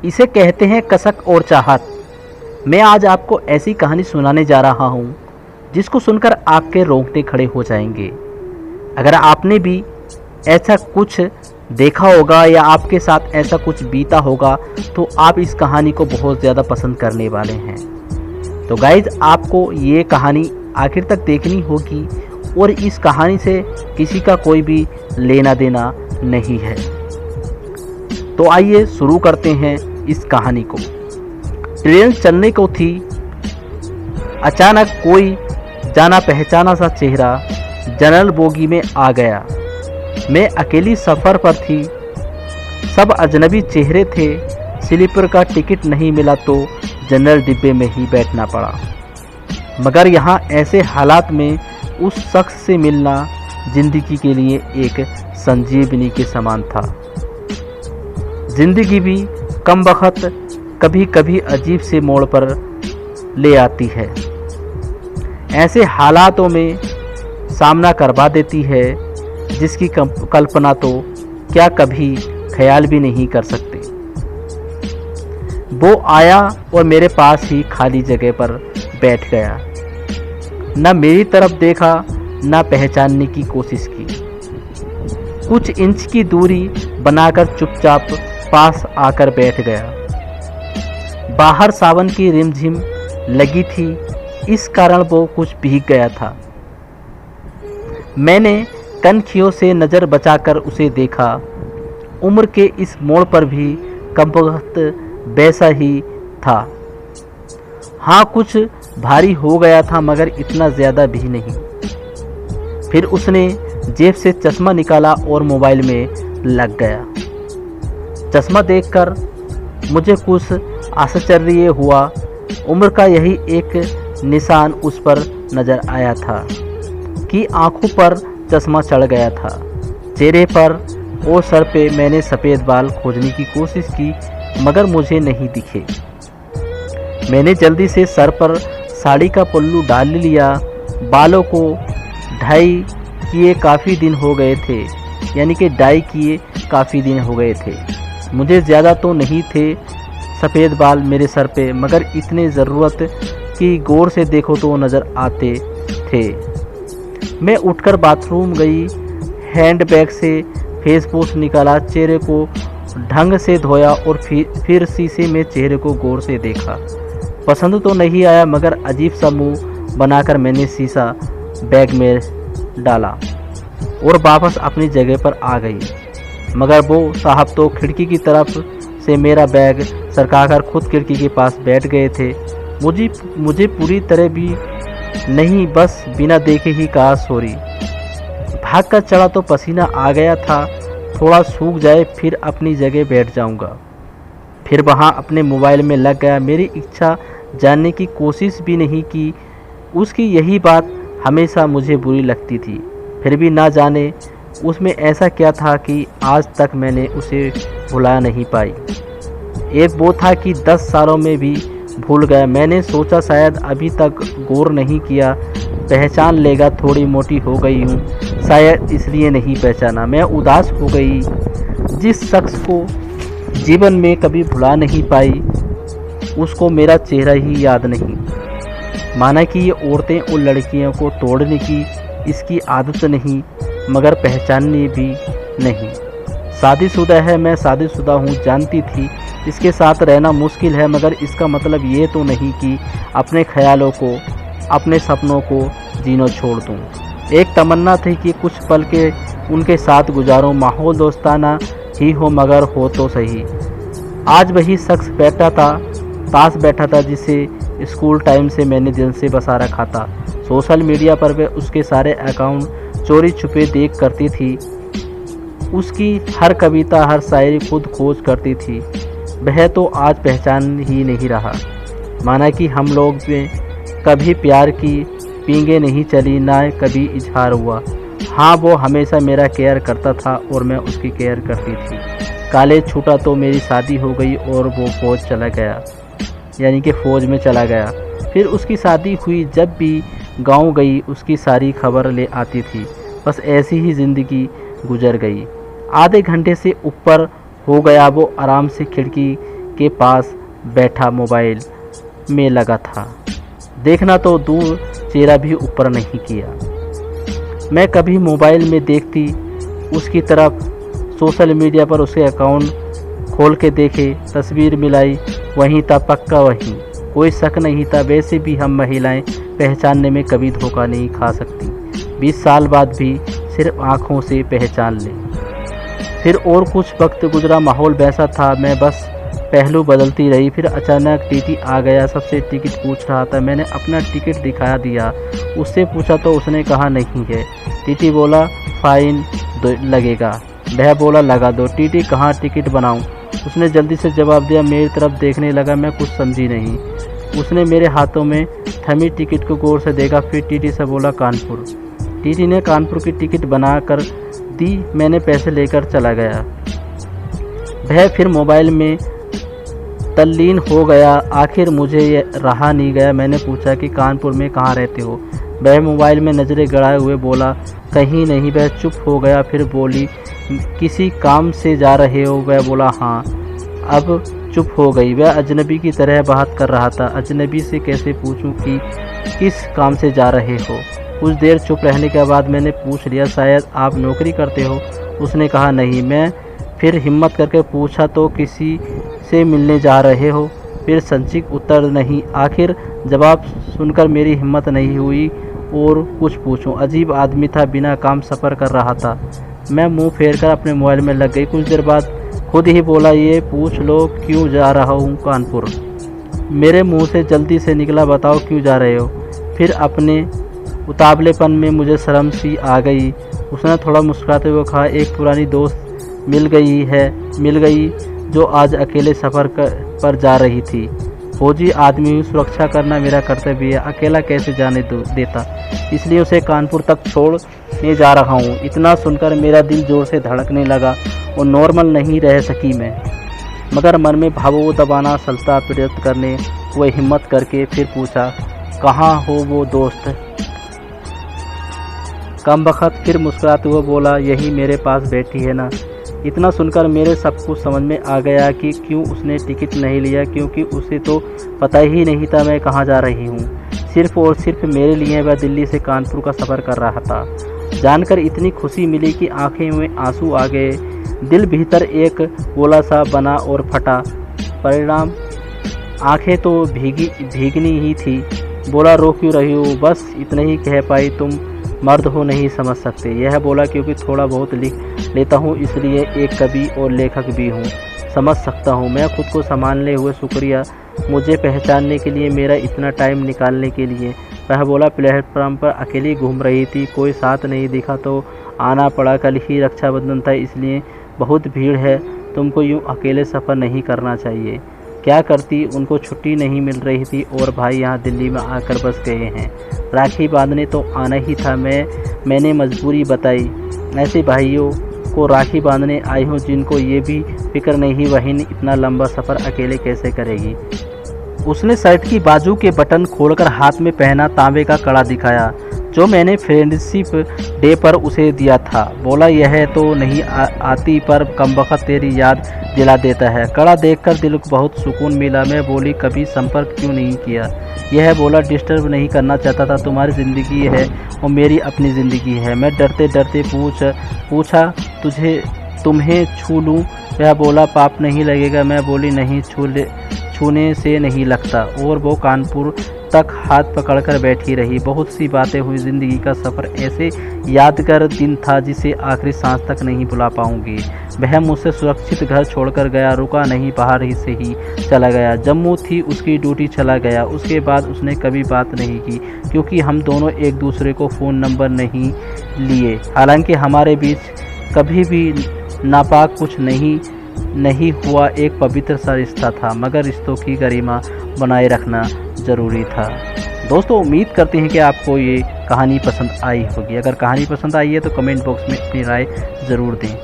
इसे कहते हैं कसक और चाहत। मैं आज आपको ऐसी कहानी सुनाने जा रहा हूँ जिसको सुनकर आपके रोंगटे खड़े हो जाएंगे। अगर आपने भी ऐसा कुछ देखा होगा या आपके साथ ऐसा कुछ बीता होगा तो आप इस कहानी को बहुत ज़्यादा पसंद करने वाले हैं। तो गाइज, आपको ये कहानी आखिर तक देखनी होगी और इस कहानी से किसी का कोई भी लेना देना नहीं है। तो आइए शुरू करते हैं इस कहानी को। ट्रेन चलने को थी, अचानक कोई जाना पहचाना सा चेहरा जनरल बोगी में आ गया। मैं अकेली सफ़र पर थी, सब अजनबी चेहरे थे। स्लीपर का टिकट नहीं मिला तो जनरल डिब्बे में ही बैठना पड़ा। मगर यहाँ ऐसे हालात में उस शख्स से मिलना ज़िंदगी के लिए एक संजीवनी के समान था। ज़िंदगी भी कम वक्त कभी कभी अजीब से मोड़ पर ले आती है। ऐसे हालातों में सामना करवा देती है जिसकी कल्पना तो क्या कभी ख्याल भी नहीं कर सकते। वो आया और मेरे पास ही खाली जगह पर बैठ गया। न मेरी तरफ देखा, न पहचानने की कोशिश की। कुछ इंच की दूरी बनाकर चुपचाप पास आकर बैठ गया। बाहर सावन की रिमझिम लगी थी, इस कारण वो कुछ भीग गया था। मैंने कनखियों से नज़र बचाकर उसे देखा। उम्र के इस मोड़ पर भी कमबख्त वैसा ही था। हाँ, कुछ भारी हो गया था मगर इतना ज़्यादा भी नहीं। फिर उसने जेब से चश्मा निकाला और मोबाइल में लग गया। चश्मा देखकर मुझे कुछ आश्चर्य हुआ। उम्र का यही एक निशान उस पर नज़र आया था कि आंखों पर चश्मा चढ़ गया था। चेहरे पर और सर पे मैंने सफ़ेद बाल खोजने की कोशिश की मगर मुझे नहीं दिखे। मैंने जल्दी से सर पर साड़ी का पल्लू डाल लिया। बालों को ढाई किए काफ़ी दिन हो गए थे, यानी कि डाई किए काफ़ी दिन हो गए थे। मुझे ज़्यादा तो नहीं थे सफ़ेद बाल मेरे सर पे, मगर इतने ज़रूरत कि गौर से देखो तो नज़र आते थे। मैं उठकर बाथरूम गई, हैंडबैग से फेस वॉश निकाला, चेहरे को ढंग से धोया और फिर शीशे में चेहरे को गौर से देखा। पसंद तो नहीं आया मगर अजीब सा मुंह बनाकर मैंने शीशा बैग में डाला और वापस अपनी जगह पर आ गई। मगर वो साहब तो खिड़की की तरफ से मेरा बैग सरकाकर खुद खिड़की के पास बैठ गए थे। मुझे पूरी तरह भी नहीं, बस बिना देखे ही कहा सॉरी। भाग कर चढ़ा तो पसीना आ गया था, थोड़ा सूख जाए फिर अपनी जगह बैठ जाऊंगा। फिर वहाँ अपने मोबाइल में लग गया। मेरी इच्छा जानने की कोशिश भी नहीं की। उसकी यही बात हमेशा मुझे बुरी लगती थी। फिर भी ना जाने उसमें ऐसा क्या था कि आज तक मैंने उसे भुला नहीं पाई। एक वो था कि 10 सालों में भी भूल गया। मैंने सोचा शायद अभी तक गौर नहीं किया, पहचान लेगा। थोड़ी मोटी हो गई हूँ, शायद इसलिए नहीं पहचाना। मैं उदास हो गई। जिस शख्स को जीवन में कभी भुला नहीं पाई उसको मेरा चेहरा ही याद नहीं। माना कि ये औरतें और लड़कियों को तोड़ने की इसकी आदत नहीं, मगर पहचानने भी नहीं। शादीशुदा है, मैं शादीशुदा हूँ, जानती थी इसके साथ रहना मुश्किल है, मगर इसका मतलब ये तो नहीं कि अपने ख्यालों को, अपने सपनों को जीना छोड़ दूँ। एक तमन्ना थी कि कुछ पल के उनके साथ गुजारूं, माहौल दोस्ताना ही हो मगर हो तो सही। आज वही शख्स पास बैठा था जिसे स्कूल टाइम से मैंने दिल से बसा रखा था। सोशल मीडिया पर वे उसके सारे अकाउंट चोरी छुपे देख करती थी। उसकी हर कविता, हर शायरी खुद खोज करती थी। वह तो आज पहचान ही नहीं रहा। माना कि हम लोग में कभी प्यार की पींगे नहीं चली, ना कभी इजहार हुआ। हाँ, वो हमेशा मेरा केयर करता था और मैं उसकी केयर करती थी। कॉलेज छूटा तो मेरी शादी हो गई और वो फौज चला गया, यानी कि फ़ौज में चला गया। फिर उसकी शादी हुई। जब भी गांव गई उसकी सारी खबर ले आती थी। बस ऐसी ही ज़िंदगी गुजर गई। आधे घंटे से ऊपर हो गया वो आराम से खिड़की के पास बैठा मोबाइल में लगा था। देखना तो दूर, चेहरा भी ऊपर नहीं किया। मैं कभी मोबाइल में देखती उसकी तरफ, सोशल मीडिया पर उसके अकाउंट खोल के देखे, तस्वीर मिलाई, वहीं था, पक्का वहीं, कोई शक नहीं था। वैसे भी हम महिलाएं पहचानने में कभी धोखा नहीं खा सकती। 20 साल बाद भी सिर्फ आँखों से पहचान ले। फिर और कुछ वक्त गुजरा, माहौल वैसा था, मैं बस पहलू बदलती रही। फिर अचानक टीटी आ गया, सबसे टिकट पूछ रहा था। मैंने अपना टिकट दिखा दिया। उससे पूछा तो उसने कहा नहीं है। टीटी बोला फाइन लगेगा। वह बोला लगा दो। टीटी कहाँ टिकट बनाऊं? उसने जल्दी से जवाब दिया। मेरी तरफ देखने लगा, मैं कुछ समझी नहीं। उसने मेरे हाथों में थमी टिकट को गौर से देखा, फिर टीटी से बोला कानपुर। टीटी ने कानपुर की टिकट बना कर दी। मैंने पैसे लेकर चला गया। वह फिर मोबाइल में तल्लीन हो गया। आखिर मुझे रहा नहीं गया। मैंने पूछा कि कानपुर में कहाँ रहते हो? वह मोबाइल में नज़रें गड़ाए हुए बोला कहीं नहीं। वह चुप हो गया। फिर बोली किसी काम से जा रहे हो? वह बोला हाँ। अब चुप हो गई। वह अजनबी की तरह बात कर रहा था। अजनबी से कैसे पूछूं कि किस काम से जा रहे हो? कुछ देर चुप रहने के बाद मैंने पूछ लिया शायद आप नौकरी करते हो? उसने कहा नहीं। मैं फिर हिम्मत करके पूछा तो किसी से मिलने जा रहे हो? फिर संक्षिप्त उत्तर नहीं। आखिर जवाब सुनकर मेरी हिम्मत नहीं हुई और कुछ पूछूं। अजीब आदमी था, बिना काम सफ़र कर रहा था। मैं मुंह फेर कर अपने मोबाइल में लग गई। कुछ देर बाद खुद ही बोला ये पूछ लो क्यों जा रहा हूँ कानपुर? मेरे मुंह से जल्दी से निकला बताओ क्यों जा रहे हो? फिर अपने उतावलेपन में मुझे शर्म सी आ गई। उसने थोड़ा मुस्कुराते हुए कहा एक पुरानी दोस्त मिल गई जो आज अकेले सफ़र पर जा रही थी। फौजी आदमी, सुरक्षा करना मेरा कर्तव्य है, अकेला कैसे जाने देता, इसलिए उसे कानपुर तक छोड़ने जा रहा हूँ। इतना सुनकर मेरा दिल जोर से धड़कने लगा और नॉर्मल नहीं रह सकी मैं, मगर मन में भावों दबाना सलता प्रयत्न करने हुए हिम्मत करके फिर पूछा कहाँ हो वो दोस्त? कमबख्त फिर मुस्कुराते हुए बोला यही मेरे पास बैठी है ना। इतना सुनकर मेरे सब कुछ समझ में आ गया कि क्यों उसने टिकट नहीं लिया, क्योंकि उसे तो पता ही नहीं था मैं कहाँ जा रही हूँ। सिर्फ और सिर्फ मेरे लिए वह दिल्ली से कानपुर का सफ़र कर रहा था। जानकर इतनी खुशी मिली कि आंखें में आंसू आ गए। दिल भीतर एक गोला सा बना और फटा। परिणाम आंखें तो भीगनी ही थी। बोला रो क्यों रही हो? बस इतना ही कह पाई, तुम मर्द हो नहीं समझ सकते। यह बोला क्योंकि थोड़ा बहुत लिख लेता हूँ, इसलिए एक कवि और लेखक भी हूँ, समझ सकता हूँ। मैं खुद को संभालने हुए शुक्रिया मुझे पहचानने के लिए, मेरा इतना टाइम निकालने के लिए। वह बोला प्लेटफॉर्म पर अकेली घूम रही थी, कोई साथ नहीं दिखा तो आना पड़ा। कल ही रक्षाबंधन था इसलिए बहुत भीड़ है, तुमको यूँ अकेले सफ़र नहीं करना चाहिए। क्या करती, उनको छुट्टी नहीं मिल रही थी और भाई यहाँ दिल्ली में आकर बस गए हैं। राखी बांधने तो आना ही था, मैंने मजबूरी बताई। ऐसे भाइयों को राखी बांधने आई हूँ जिनको ये भी फिक्र नहीं बहन इतना लंबा सफ़र अकेले कैसे करेगी। उसने शर्ट की बाजू के बटन खोलकर हाथ में पहना तांबे का कड़ा दिखाया जो मैंने फ्रेंडशिप डे पर उसे दिया था। बोला यह तो नहीं आती पर कमबख्त तेरी याद दिला देता है। कड़ा देखकर दिल को बहुत सुकून मिला। मैं बोली कभी संपर्क क्यों नहीं किया? यह बोला डिस्टर्ब नहीं करना चाहता था, तुम्हारी ज़िंदगी है और मेरी अपनी ज़िंदगी है। मैं डरते डरते पूछा तुम्हें छू लूँ? वह बोला पाप नहीं लगेगा। मैं बोली नहीं, छूने से नहीं लगता। और वो कानपुर तक हाथ पकड़कर बैठी रही। बहुत सी बातें हुई। ज़िंदगी का सफ़र ऐसे यादगार दिन था जिसे आखिरी सांस तक नहीं भुला पाऊंगी। वह मुझसे सुरक्षित घर छोड़कर गया, रुका नहीं, बाहर ही से ही चला गया। जम्मू थी उसकी ड्यूटी, चला गया। उसके बाद उसने कभी बात नहीं की क्योंकि हम दोनों एक दूसरे को फ़ोन नंबर नहीं लिए। हालांकि हमारे बीच कभी भी नापाक कुछ नहीं हुआ, एक पवित्र सा रिश्ता था, मगर रिश्तों की गरिमा बनाए रखना ज़रूरी था। दोस्तों उम्मीद करते हैं कि आपको ये कहानी पसंद आई होगी। अगर कहानी पसंद आई है तो कमेंट बॉक्स में अपनी राय ज़रूर दें।